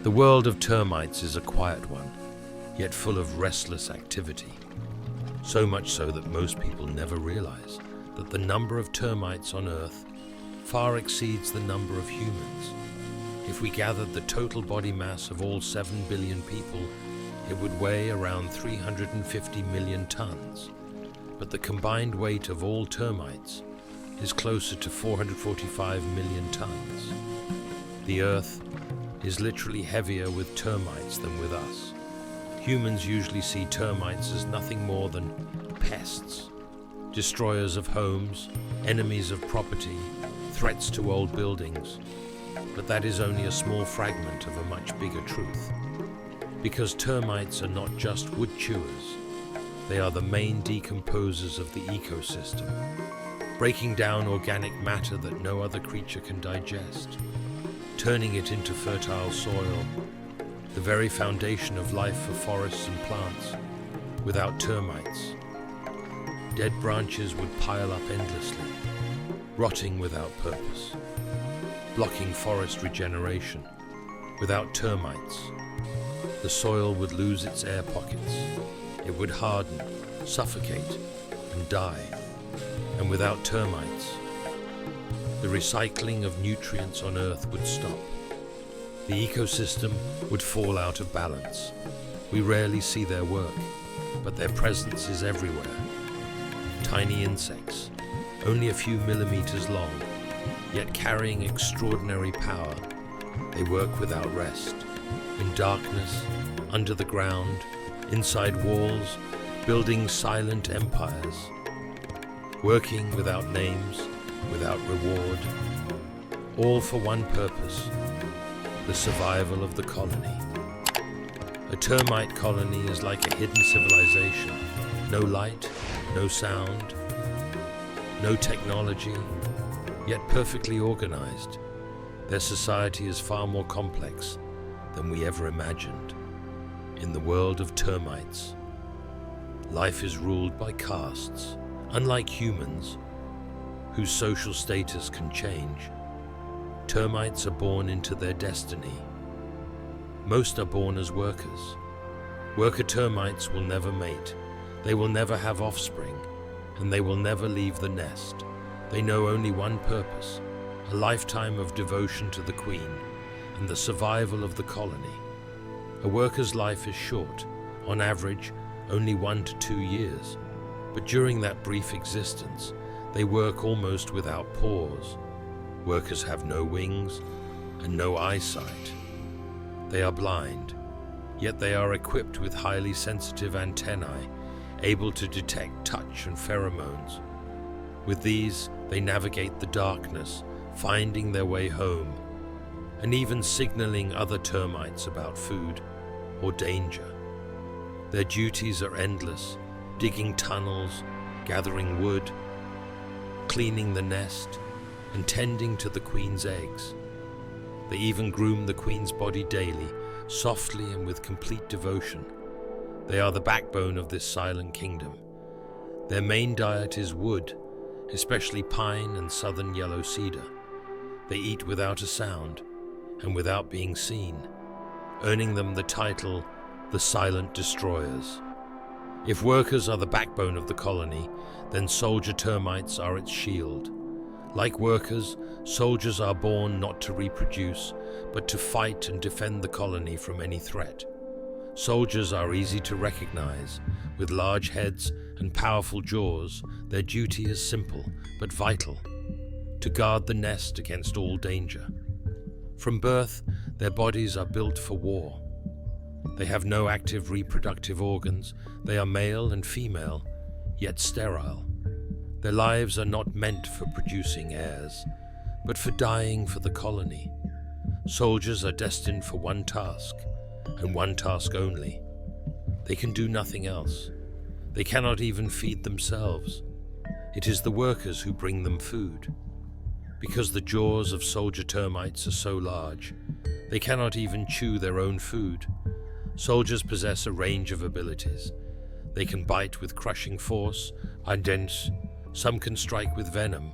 The world of termites is a quiet one, yet full of restless activity. So much so that most people never realize that the number of termites on Earth far exceeds the number of humans. If we gathered the total body mass of all 7 billion people, it would weigh around 350 million tons. But the combined weight of all termites is closer to 445 million tons. The Earth is literally heavier with termites than with us. Humans usually see termites as nothing more than pests, destroyers of homes, enemies of property, threats to old buildings. But that is only a small fragment of a much bigger truth. Because termites are not just wood chewers, they are the main decomposers of the ecosystem, breaking down organic matter that no other creature can digest, turning it into fertile soil, the very foundation of life for forests and plants. Without termites, dead branches would pile up endlessly, rotting without purpose, blocking forest regeneration. Without termites, the soil would lose its air pockets. It would harden, suffocate, and die. And without termites, the recycling of nutrients on Earth would stop. The ecosystem would fall out of balance. We rarely see their work, but their presence is everywhere. Tiny insects, only a few millimeters long, yet carrying extraordinary power. They work without rest, in darkness, under the ground, inside walls, building silent empires, working without names, without reward, all for one purpose: the survival of the colony. A termite colony is like a hidden civilization. No light, no sound, no technology, yet perfectly organized. Their society is far more complex than we ever imagined. In the world of termites, life is ruled by castes. Unlike humans, whose social status can change, termites are born into their destiny. Most are born as workers. Worker termites will never mate. They will never have offspring, and they will never leave the nest. They know only one purpose: a lifetime of devotion to the queen and the survival of the colony. A worker's life is short, on average only 1 to 2 years, but during that brief existence, they work almost without pause. Workers have no wings and no eyesight. They are blind, yet they are equipped with highly sensitive antennae, able to detect touch and pheromones. With these, they navigate the darkness, finding their way home, and even signaling other termites about food or danger. Their duties are endless: digging tunnels, gathering wood, cleaning the nest, and tending to the queen's eggs. They even groom the queen's body daily, softly and with complete devotion. They are the backbone of this silent kingdom. Their main diet is wood, especially pine and southern yellow cedar. They eat without a sound and without being seen, earning them the title, the Silent Destroyers. If workers are the backbone of the colony, then soldier termites are its shield. Like workers, soldiers are born not to reproduce, but to fight and defend the colony from any threat. Soldiers are easy to recognize. With large heads and powerful jaws, their duty is simple but vital: to guard the nest against all danger. From birth, their bodies are built for war. They have no active reproductive organs. They are male and female, yet sterile. Their lives are not meant for producing heirs, but for dying for the colony. Soldiers are destined for one task, and one task only. They can do nothing else. They cannot even feed themselves. It is the workers who bring them food. Because the jaws of soldier termites are so large, they cannot even chew their own food. Soldiers possess a range of abilities. They can bite with crushing force, indent, some can strike with venom,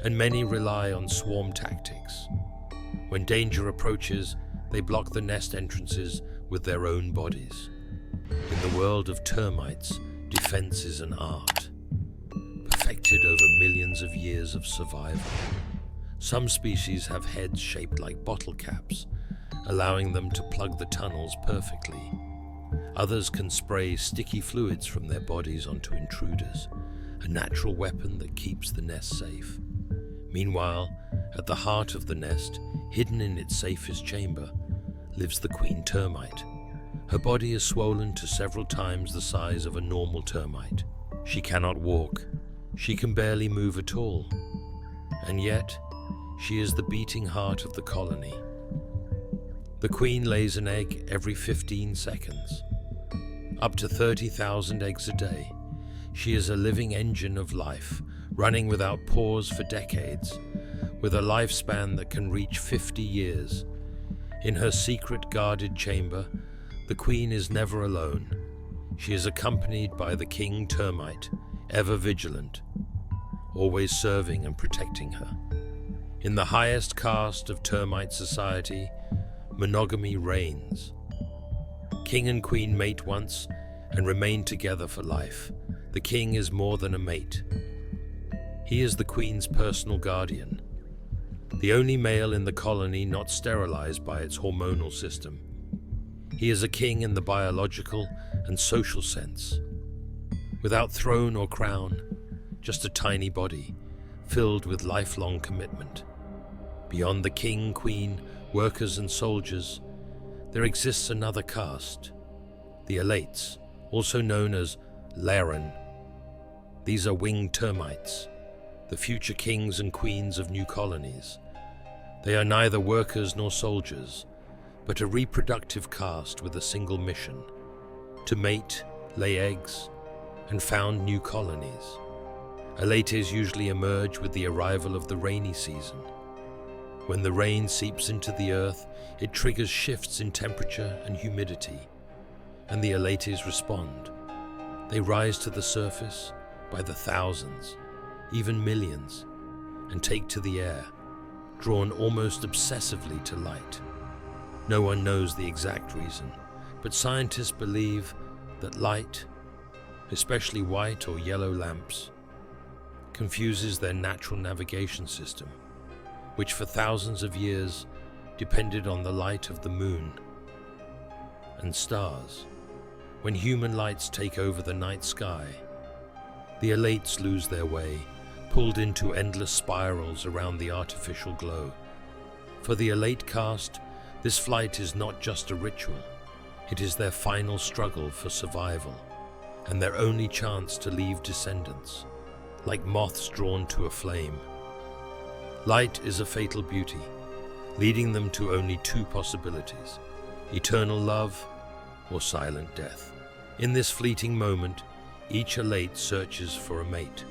and many rely on swarm tactics. When danger approaches, They block the nest entrances with their own bodies. In the world of termites, defense is an art, perfected over millions of years of survival. Some species have heads shaped like bottle caps, allowing them to plug the tunnels perfectly. Others can spray sticky fluids from their bodies onto intruders, a natural weapon that keeps the nest safe. Meanwhile, at the heart of the nest, hidden in its safest chamber, lives the queen termite. Her body is swollen to several times the size of a normal termite. She cannot walk. She can barely move at all. And yet, she is the beating heart of the colony. The queen lays an egg every 15 seconds. Up to 30,000 eggs a day. She is a living engine of life, running without pause for decades, with a lifespan that can reach 50 years. In her secret guarded chamber, the queen is never alone. She is accompanied by the king termite, ever vigilant, always serving and protecting her. In the highest caste of termite society, monogamy reigns. King and queen mate once and remain together for life. The king is more than a mate. He is the queen's personal guardian, the only male in the colony not sterilized by its hormonal system. He is a king in the biological and social sense. Without throne or crown, just a tiny body filled with lifelong commitment. Beyond the king, queen, workers and soldiers, there exists another caste, the elates, also known as Laren. These are winged termites, the future kings and queens of new colonies. They are neither workers nor soldiers, but a reproductive caste with a single mission: to mate, lay eggs, and found new colonies. Elates usually emerge with the arrival of the rainy season. When the rain seeps into the earth, it triggers shifts in temperature and humidity, and the elates respond. They rise to the surface by the thousands, even millions, and take to the air, drawn almost obsessively to light. No one knows the exact reason, but scientists believe that light, especially white or yellow lamps, confuses their natural navigation system, which for thousands of years depended on the light of the moon and stars. When human lights take over the night sky, the elates lose their way, pulled into endless spirals around the artificial glow. For the elate caste, this flight is not just a ritual, it is their final struggle for survival, and their only chance to leave descendants, like moths drawn to a flame. Light is a fatal beauty, leading them to only two possibilities: eternal love or silent death. In this fleeting moment, each elate searches for a mate.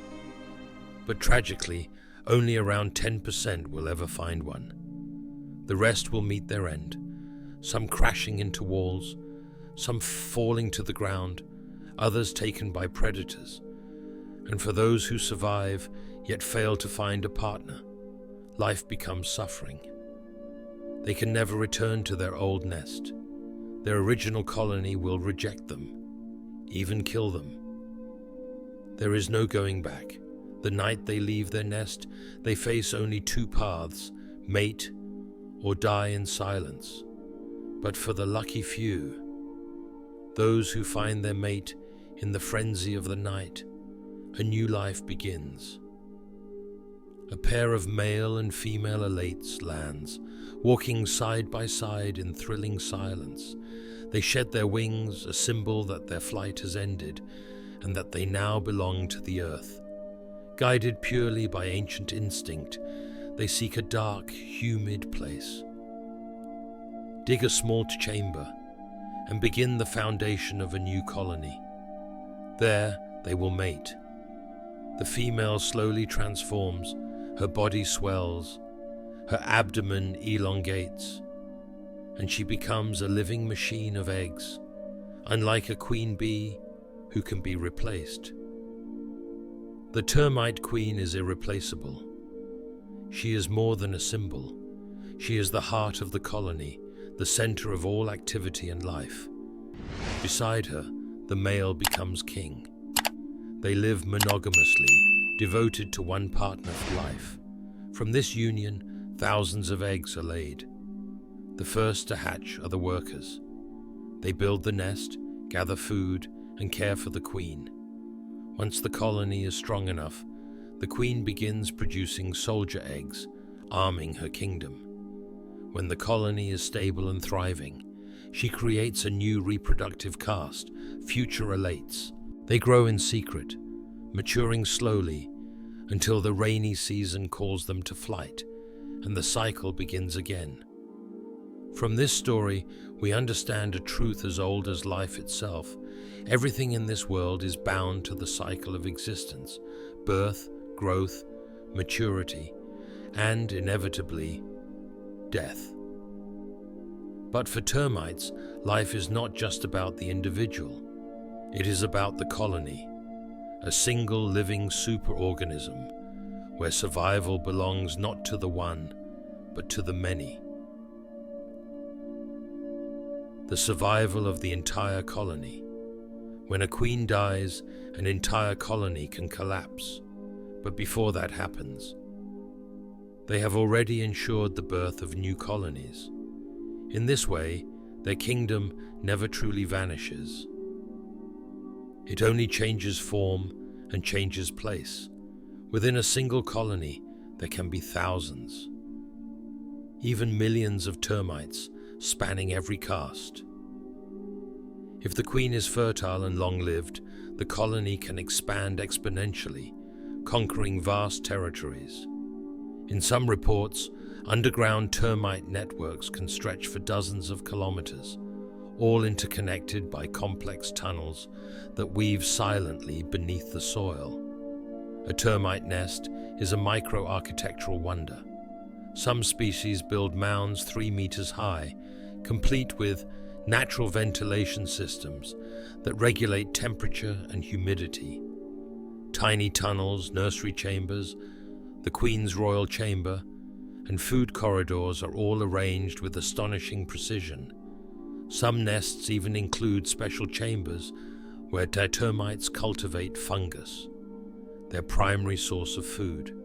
But tragically, only around 10% will ever find one. The rest will meet their end, some crashing into walls, some falling to the ground, others taken by predators. And for those who survive, yet fail to find a partner, life becomes suffering. They can never return to their old nest. Their original colony will reject them, even kill them. There is no going back. The night they leave their nest, they face only two paths: mate or die in silence. But for the lucky few, those who find their mate in the frenzy of the night, a new life begins. A pair of male and female elates lands, walking side by side in thrilling silence. They shed their wings, a symbol that their flight has ended, and that they now belong to the earth. Guided purely by ancient instinct, they seek a dark, humid place. Dig a small chamber and begin the foundation of a new colony. There they will mate. The female slowly transforms, her body swells, her abdomen elongates, and she becomes a living machine of eggs, unlike a queen bee who can be replaced. The termite queen is irreplaceable. She is more than a symbol. She is the heart of the colony, the center of all activity and life. Beside her, the male becomes king. They live monogamously, devoted to one partner for life. From this union, thousands of eggs are laid. The first to hatch are the workers. They build the nest, gather food, and care for the queen. Once the colony is strong enough, the queen begins producing soldier eggs, arming her kingdom. When the colony is stable and thriving, she creates a new reproductive caste, future elates. They grow in secret, maturing slowly until the rainy season calls them to flight, and the cycle begins again. From this story, we understand a truth as old as life itself. Everything in this world is bound to the cycle of existence: birth, growth, maturity, and, inevitably, death. But for termites, life is not just about the individual. It is about the colony, a single living superorganism where survival belongs not to the one, but to the many. The survival of the entire colony. When a queen dies, an entire colony can collapse. But before that happens, they have already ensured the birth of new colonies. In this way, their kingdom never truly vanishes. It only changes form and changes place. Within a single colony, there can be thousands, even millions of termites spanning every caste. If the queen is fertile and long-lived, the colony can expand exponentially, conquering vast territories. In some reports, underground termite networks can stretch for dozens of kilometers, all interconnected by complex tunnels that weave silently beneath the soil. A termite nest is a micro-architectural wonder. Some species build mounds 3 meters high, complete with natural ventilation systems that regulate temperature and humidity. Tiny tunnels, nursery chambers, the Queen's royal chamber, and food corridors are all arranged with astonishing precision. Some nests even include special chambers where termites cultivate fungus, their primary source of food.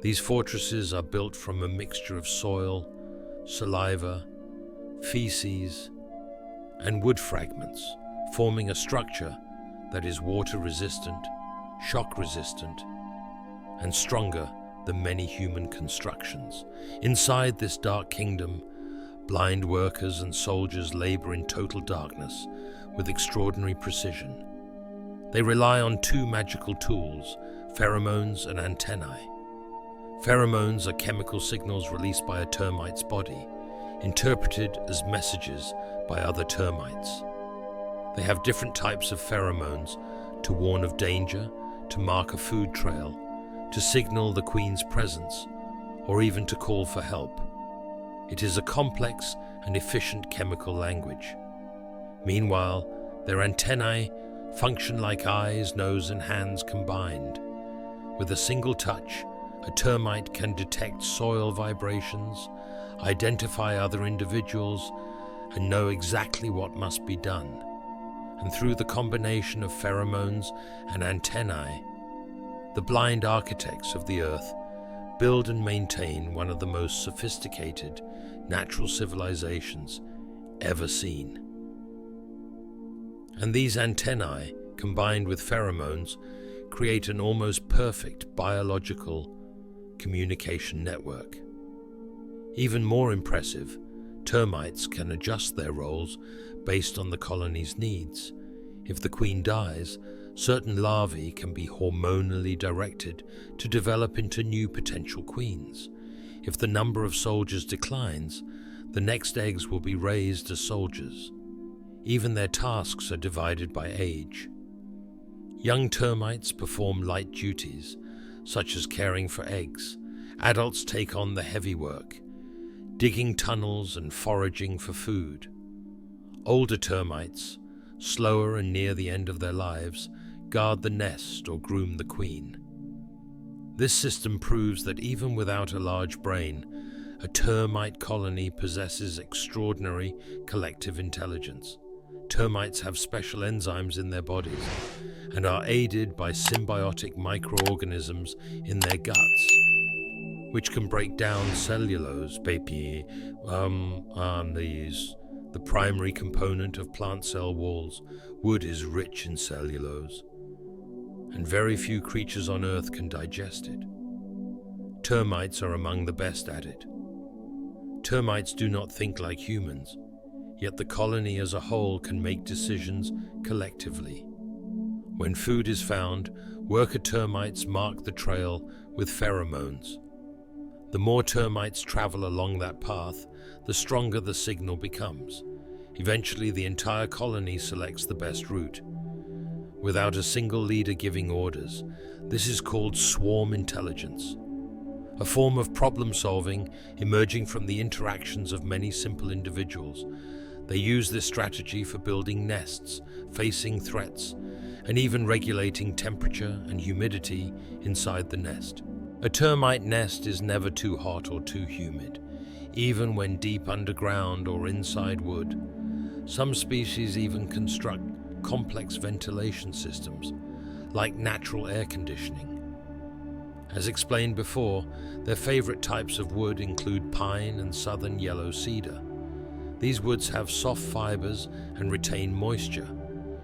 These fortresses are built from a mixture of soil, saliva, feces, and wood fragments, forming a structure that is water-resistant, shock-resistant, and stronger than many human constructions. Inside this dark kingdom, blind workers and soldiers labor in total darkness with extraordinary precision. They rely on 2 magical tools, pheromones and antennae. Pheromones are chemical signals released by a termite's body, interpreted as messages by other termites. They have different types of pheromones to warn of danger, to mark a food trail, to signal the queen's presence, or even to call for help. It is a complex and efficient chemical language. Meanwhile, their antennae function like eyes, nose, and hands combined. With a single touch, a termite can detect soil vibrations, identify other individuals, and know exactly what must be done. And through the combination of pheromones and antennae, the blind architects of the earth build and maintain one of the most sophisticated natural civilizations ever seen. And these antennae, combined with pheromones, create an almost perfect biological communication network. Even more impressive, termites can adjust their roles based on the colony's needs. If the queen dies, certain larvae can be hormonally directed to develop into new potential queens. If the number of soldiers declines, the next eggs will be raised as soldiers. Even their tasks are divided by age. Young termites perform light duties, such as caring for eggs. Adults take on the heavy work, digging tunnels and foraging for food. Older termites, slower and near the end of their lives, guard the nest or groom the queen. This system proves that even without a large brain, a termite colony possesses extraordinary collective intelligence. Termites have special enzymes in their bodies and are aided by symbiotic microorganisms in their guts, which can break down cellulose, papier, the primary component of plant cell walls. Wood is rich in cellulose, and very few creatures on Earth can digest it. Termites are among the best at it. Termites do not think like humans, yet the colony as a whole can make decisions collectively. When food is found, worker termites mark the trail with pheromones. The more termites travel along that path, the stronger the signal becomes. Eventually, the entire colony selects the best route, without a single leader giving orders. This is called swarm intelligence, a form of problem solving emerging from the interactions of many simple individuals. They use this strategy for building nests, facing threats, and even regulating temperature and humidity inside the nest. A termite nest is never too hot or too humid, even when deep underground or inside wood. Some species even construct complex ventilation systems, like natural air conditioning. As explained before, their favorite types of wood include pine and southern yellow cedar. These woods have soft fibers and retain moisture,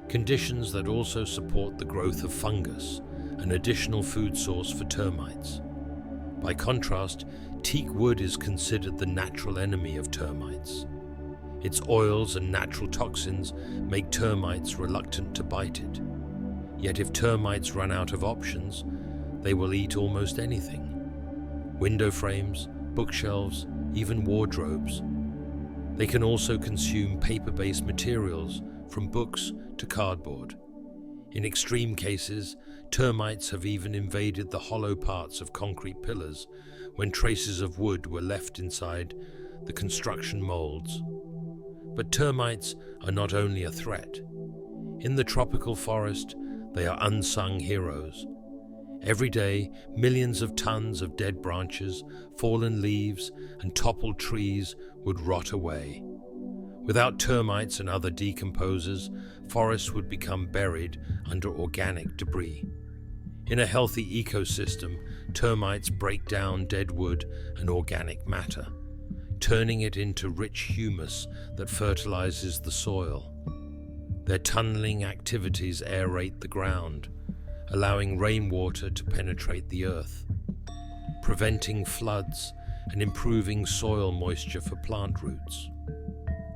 conditions that also support the growth of fungus, an additional food source for termites. By contrast, teak wood is considered the natural enemy of termites. Its oils and natural toxins make termites reluctant to bite it. Yet if termites run out of options, they will eat almost anything. Window frames, bookshelves, even wardrobes. They can also consume paper-based materials, from books to cardboard. In extreme cases, termites have even invaded the hollow parts of concrete pillars when traces of wood were left inside the construction molds. But termites are not only a threat. In the tropical forest, they are unsung heroes. Every day, millions of tons of dead branches, fallen leaves, and toppled trees would rot away. Without termites and other decomposers, forests would become buried under organic debris. In a healthy ecosystem, termites break down dead wood and organic matter, turning it into rich humus that fertilizes the soil. Their tunneling activities aerate the ground, allowing rainwater to penetrate the earth, preventing floods and improving soil moisture for plant roots.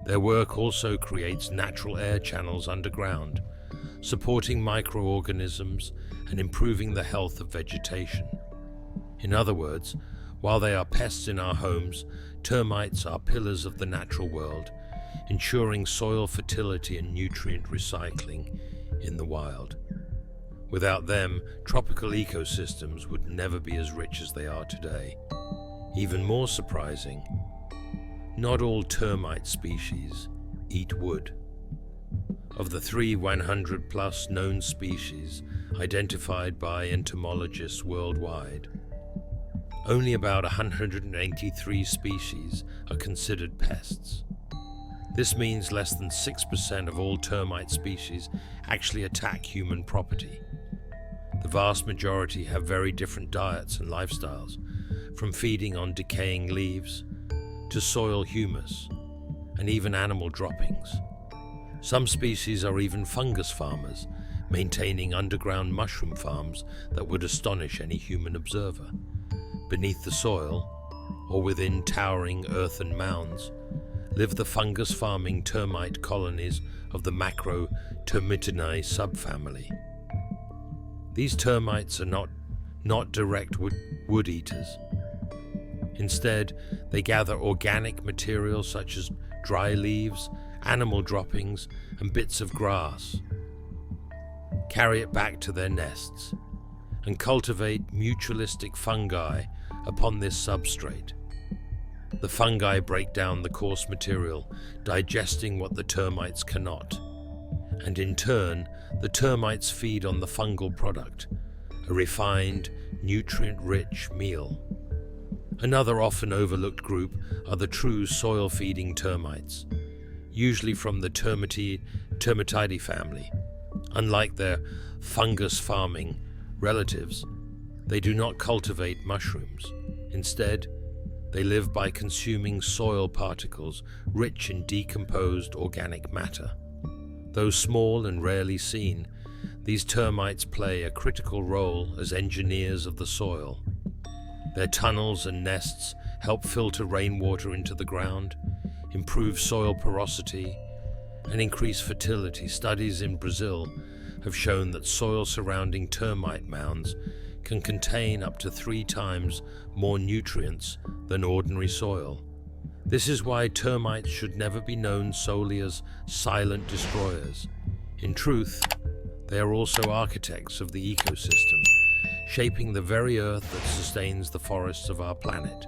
Their work also creates natural air channels underground, supporting microorganisms and improving the health of vegetation. In other words, while they are pests in our homes, termites are pillars of the natural world, ensuring soil fertility and nutrient recycling in the wild. Without them, tropical ecosystems would never be as rich as they are today. Even more surprising, not all termite species eat wood. Of the 100+ known species identified by entomologists worldwide, only about 183 species are considered pests. This means less than 6% of all termite species actually attack human property. The vast majority have very different diets and lifestyles, from feeding on decaying leaves to soil humus, and even animal droppings. Some species are even fungus farmers, maintaining underground mushroom farms that would astonish any human observer. Beneath the soil, or within towering earthen mounds, live the fungus farming termite colonies of the Macro-Termitinae subfamily. These termites are not direct wood eaters. Instead, they gather organic materials such as dry leaves, animal droppings, and bits of grass, carry it back to their nests, and cultivate mutualistic fungi upon this substrate. The fungi break down the coarse material, digesting what the termites cannot, and in turn, the termites feed on the fungal product, a refined, nutrient-rich meal. Another often overlooked group are the true soil-feeding termites, usually from the Termitidae family. Unlike their fungus-farming relatives, they do not cultivate mushrooms. Instead, they live by consuming soil particles rich in decomposed organic matter. Though small and rarely seen, these termites play a critical role as engineers of the soil. Their tunnels and nests help filter rainwater into the ground, improve soil porosity, and increase fertility. Studies in Brazil have shown that soil surrounding termite mounds can contain up to 3 times more nutrients than ordinary soil. This is why termites should never be known solely as silent destroyers. In truth, they are also architects of the ecosystem, shaping the very earth that sustains the forests of our planet.